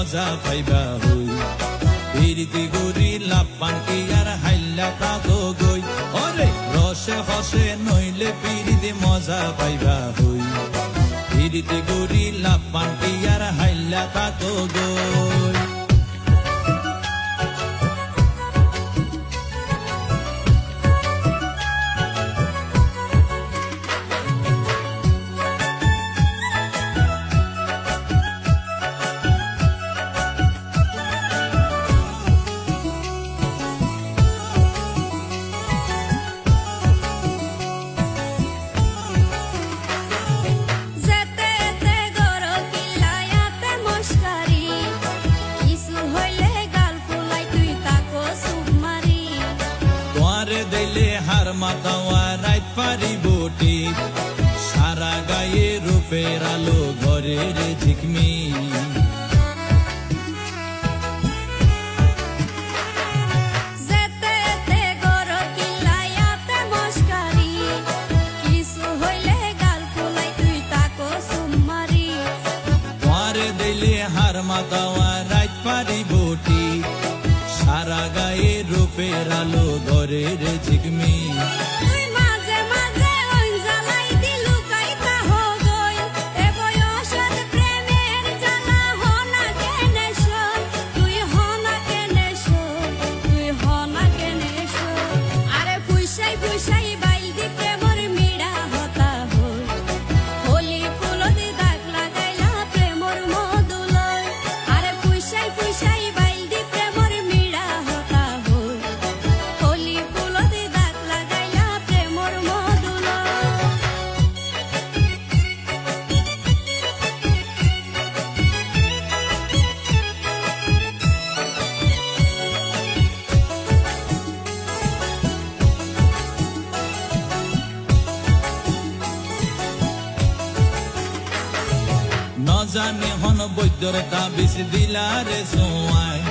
মজা পাইবা হই পিরিতি গরি লাপান কি আর হাইলা তাগো গই ওরে রসে হসে নইলে পিরিতি মজা পাইবা হই পিরিতি গরি লাপান কি আর হাইলা তাগো গই দিলে হার মাতাওয়া রাইত পারি বটি সারা গায়ে রূপের আলো ঘরের ঝিকমি দিলে হার মাতাওয়া রাইত পারি বটি সারা গায়ে রূপের আলো ঘরের ঝিকমি জানে হন বৈদ্যর তাবিজ দিলারে সোয়ায়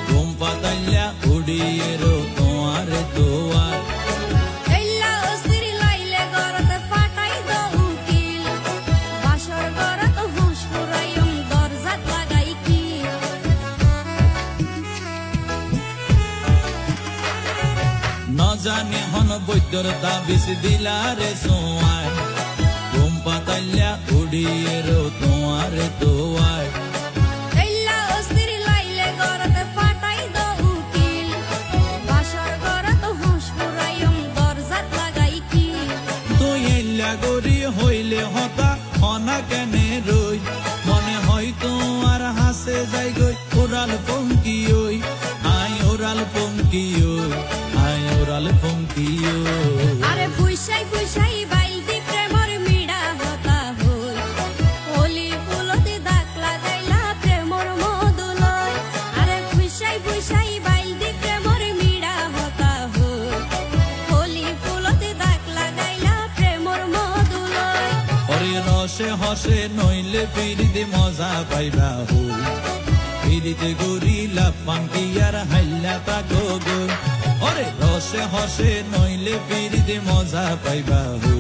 ঘুম পাতাইলা উড়িয়ে রো তোমার দোয়ার জানে হন বৈদ্যর তাবিজ দিলারে সোয়ায় ঘুম পাতাইলা উড়িয়ে রো তোমার দোয়ায় গরি হইলে হতা হনা কেনে রই মনে হয় তোমার হাসে যাই গই ওরাল পঙ্কি ওই আই ওরাল পঙ্কি ওই আই ওরাল পঙ্কি ওই আরে ফুইসাই ফুইসাই বাইলতি প্রেমর মিড়া হতা হই হোলি ফুলতে দাগ লাগাইলা প্রেমর মধুলয় আরে ফুইসাই ফুইসাই বাইলতি প্রেমর মিড়া হতা হই হোলি ফুলতে দাগ লাগাইলা প্রেমর মধুলয় ওরে রসে হসে নইলে পিরিতে মজা পাইবা হই পিরিতে গরি লাপান কি আর হাইলা তাগো গই ওরে রসে হসে নইলে পিরিতে মজা পাইবা হই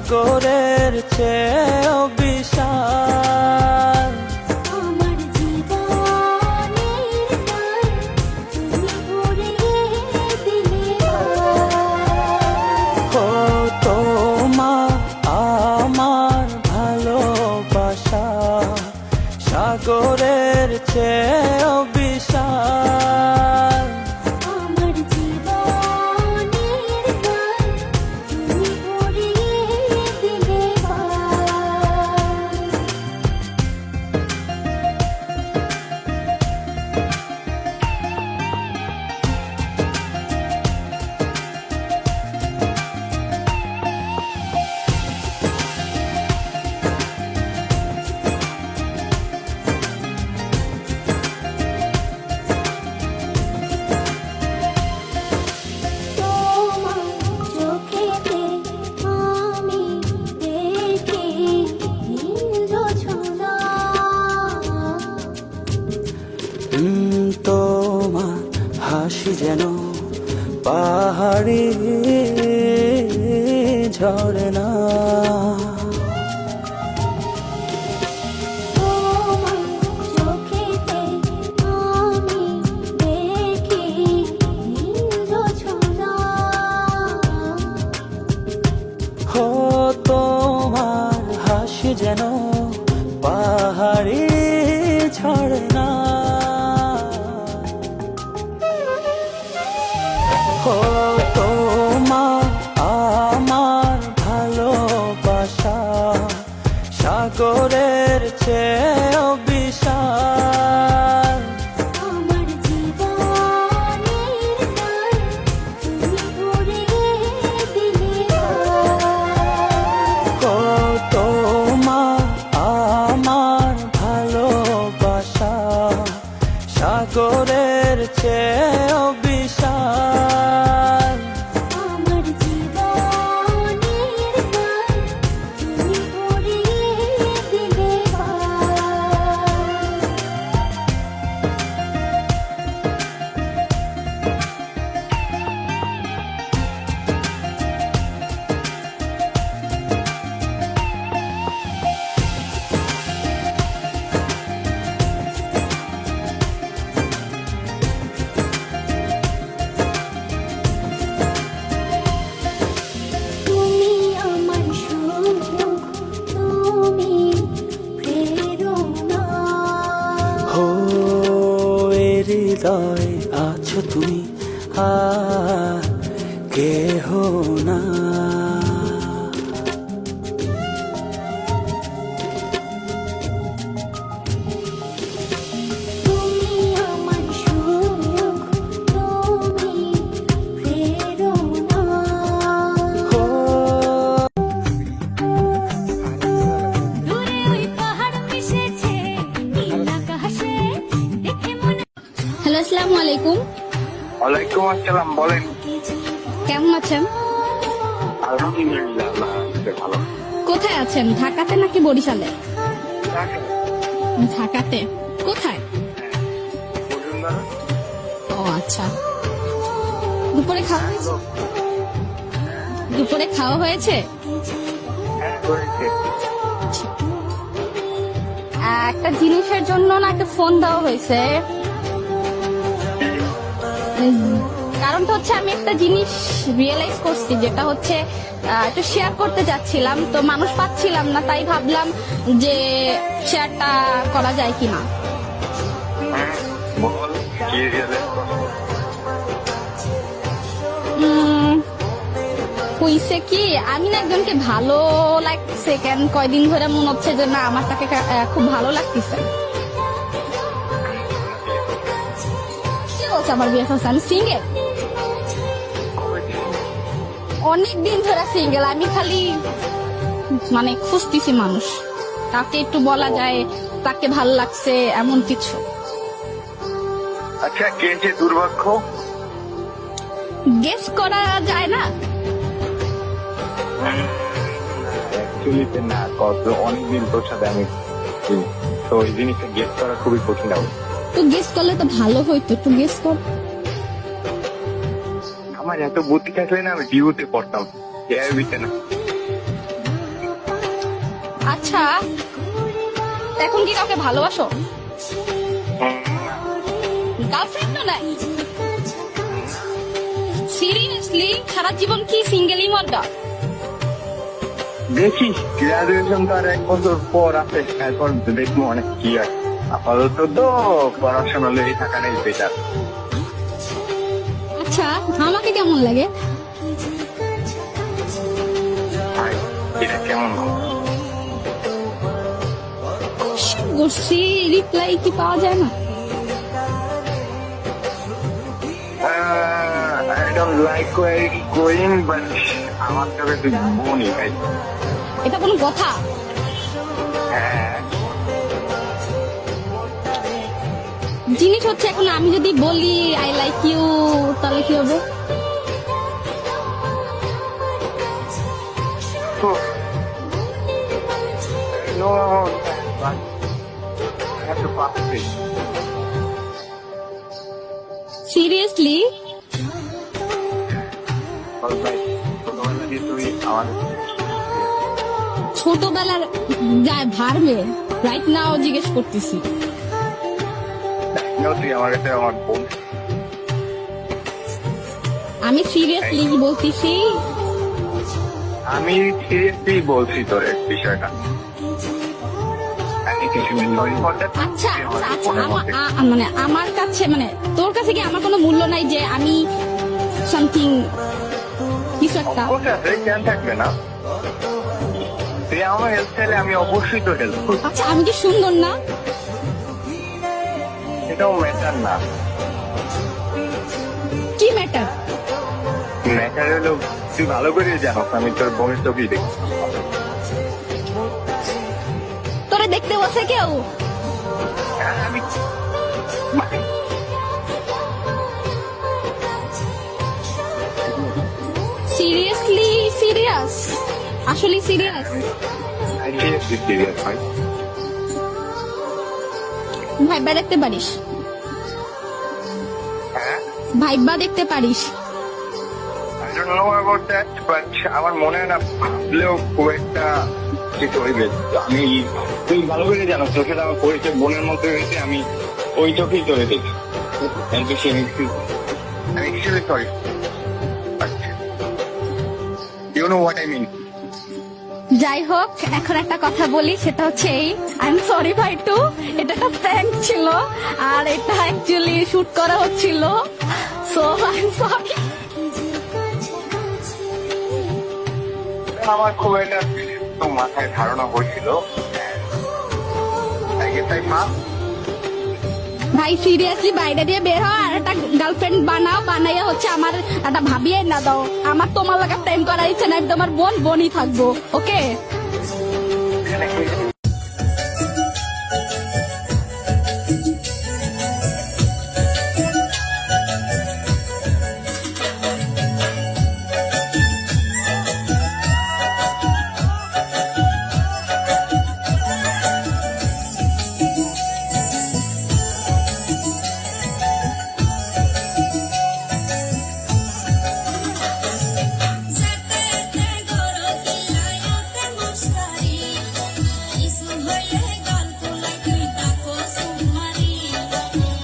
সাগরের চেয়েও বিশাল আমার জীবনের গান তুমি ভরিয়ে দিলে তোমা আমার ভালোবাসা সাগরের চেয়েও বিশাল আমার জীবনের গান তুমি ভরিয়ে দিলে পাহাড়ি ঝরনা। তোমার চোখেতে আমি দেখি নীল জোছনা। হো তোমার হাসি যেন পাহাড়ি ঝরনা। হো তোমার আমার ভালোবাসা সাগরের চেয়েও বিশাল। আমার জীবনের গান তুমি ভরিয়ে দিলে। হো তোমার আমার ভালোবাসা সাগরের চেয়েও বিশাল। আমার জীবনের গান তুমি ভরিয়ে দিলে। তুমি আমার সুখ, তুমি প্রেরণা। হো এ হৃদয় আছো তুমি আর কেহ না। তুমি আমার সুখ, তুমি প্রেরণা। হো দূরে ওই পাহাড় মিশেছে নীল আকাশে দেখে মনে। হ্যালো, আসসালামু আলাইকুম। ওয়ালাইকুম আসসালাম, বলেন। কেমন আছেন? আলহামদুলিল্লাহ, আল্লাহ হাফেজ, ভালো। কোথায় আছেন? ঢাকাতে নাকি বরিশালে? ঢাকাতে। কোথায়? ও আচ্ছা। দুপুরে খাওয়া হয়েছে? দুপুরে খাওয়া হয়েছে? একটা জিনিসের জন্য না একটা ফোন দেওয়া হয়েছে। কারণটা হচ্ছে আমি একটা জিনিস রিয়েলাইজ করছি, যেটা হচ্ছে একটু শেয়ার করতে যাচ্ছিলাম, তো মানুষ পাচ্ছিলাম না, তাই ভাবলাম যে শেয়ারটা করা যায় কিনা। বল, কি রিয়েলাইজ করছো? হইছে কি, আমি না একজনকে ভালো লাগছে, কেন কয়দিন ধরে মনে হচ্ছে যে না আমার তাকে খুব ভালো লাগতেছে। কি বলছে আমার বিয়ে হচ্ছে? আমি সিঙ্গেল, অনেকদিন ধরে সিঙ্গেল। আমি খালি মানে খুঁজতেছি মানুষ, তাকে একটু বলা যায় তাকে ভালো লাগছে এমন কিছু। আচ্ছা, কে যে দুর্ভাগ্য? গেস করা যায় না? অ্যাকচুয়ালিতে না, কত অনেকদিন তোর সাথে আমি ছিলাম। তো এই জিনিসটা গেস করা খুবই কঠিন হবে। তো গেস করলে তো ভালো হইতো, একটু গেস কর। আমার এত বুদ্ধি থাকলে না আমি ডিউতে পড়তাম, এআইবিতে না। আচ্ছা, এখন কি কাউকে ভালোবাসো? গার্লফ্রেন্ড তো নাই? সিরিয়াসলি সারা জীবন কি সিঙ্গেলই মরবা? দেখি, গ্রাজুয়েশন তো আর 1 বছর পর আছে, এরপর দেখবো অনেক কি হয়। আপাতত তো পড়াশোনা লেগে থাকা নেই বেটার। আচ্ছা, আমাকে কেমন লাগে? এটা কেমন? করছি, রিপ্লাই কি পাওয়া যায় না? I don't like where it's going, but আমার কাছে তুই বোনই ভাই। এটা কোনো কথা? হ্যাঁ, জিনিস হচ্ছে এখন আমি যদি বলি আই লাইক ইউ, তাহলে কি হবে? no, but I have to pass it. Seriously? ভাই ছোটবেলা দিয়ে তুই আমাদের ছোটবেলার যায় ভারবে রাইট নাও জিজ্ঞেস করতেছি। তুই আমার কাছে আমার বোন। আমি সিরিয়াসলি বলতেছি। আমি সিরিয়াসলি বলছি তোর এই বিষয়টা। আমি কিছু sorry for that. আচ্ছা আমার আচ্ছা মনের মধ্যে। মানে আমার কাছে মানে তোর কাছে কি আমার কোনো মূল্য নাই যে আমি সামথিং কিছু একটা? Of course আছে, কেন থাকবে না? তুই আমার হেল্প চাইলে আমি অবশ্যই তো হেল্প করবো। আচ্ছা আমি কি সুন্দর না? এটাও ম্যাটার না। কি ম্যাটার? ম্যাটার হলো তুই ভালো করে জানো আমি তোর বোনের ছবি দেখি। তোরে দেখতে বসে কেউ? আমি সিরিয়াসলি সিরিয়াস? আসলে সিরিয়াস? সিরিয়াসলি সিরিয়াস ভাই। ভাইবা দেখতে পারিস? হ্যাঁ ভাইবা দেখতে পারিস? I don't know about that, but আমার মনে হয় না ভাবলেও খুব একটা কিছু হইবে। আমি তুই ভালো করে জানো তোর সাথে আমার পরিচয় বোনের মধ্যে হয়েছে, আমি ওই চোখেই চলে দেখি। I'm actually sorry. But you know what I mean. যাই হোক এখন একটা কথা বলি, সেটা হচ্ছে এই আই এম সরি ভাই টু, এটা একটা প্র্যাঙ্ক ছিল আর এটা অ্যাকচুয়ালি শুট করা হচ্ছিল, সো আই এম সরি। আমার খুব একটা তো মাথায় ধারণা হয়েছিল। I guess I must. ভাই সিরিয়াসলি বাইরে দিয়ে বের হয় আর একটা গার্লফ্রেন্ড বানাও, বানাইয়া হচ্ছে আমার একটা ভাবিয়ে না দাও। আমার তোমার লাগা প্রেম করার ইচ্ছে নাই, আমি তোমার বোন বোনই থাকবো, ওকে?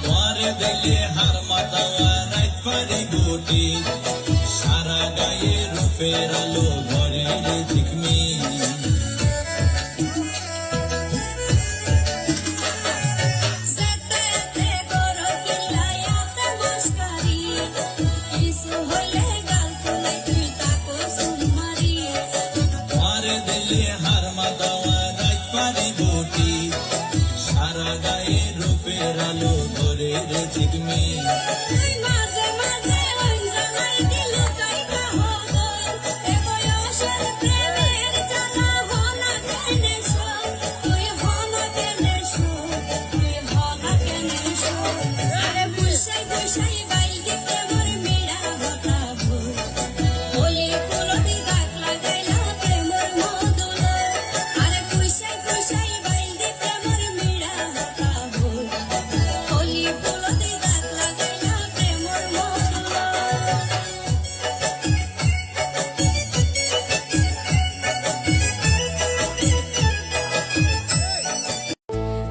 তোরে দিলে হার মাতাওয়া রাত পারি গুটি, সারা গায়ে রূপের আলো ঘরে রে ঝিকমি। তোরে দিলে হার মাতাওয়া রাত পারি গুটি, সারা গায়ে রূপের আলো ঘরে রে ঝিকমি।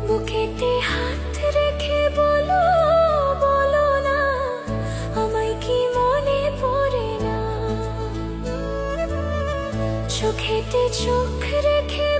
বুকেতে হাত রেখে বলো বলো না, আমায় কি মনে পড়ে না? চোখেতে চোখ রেখে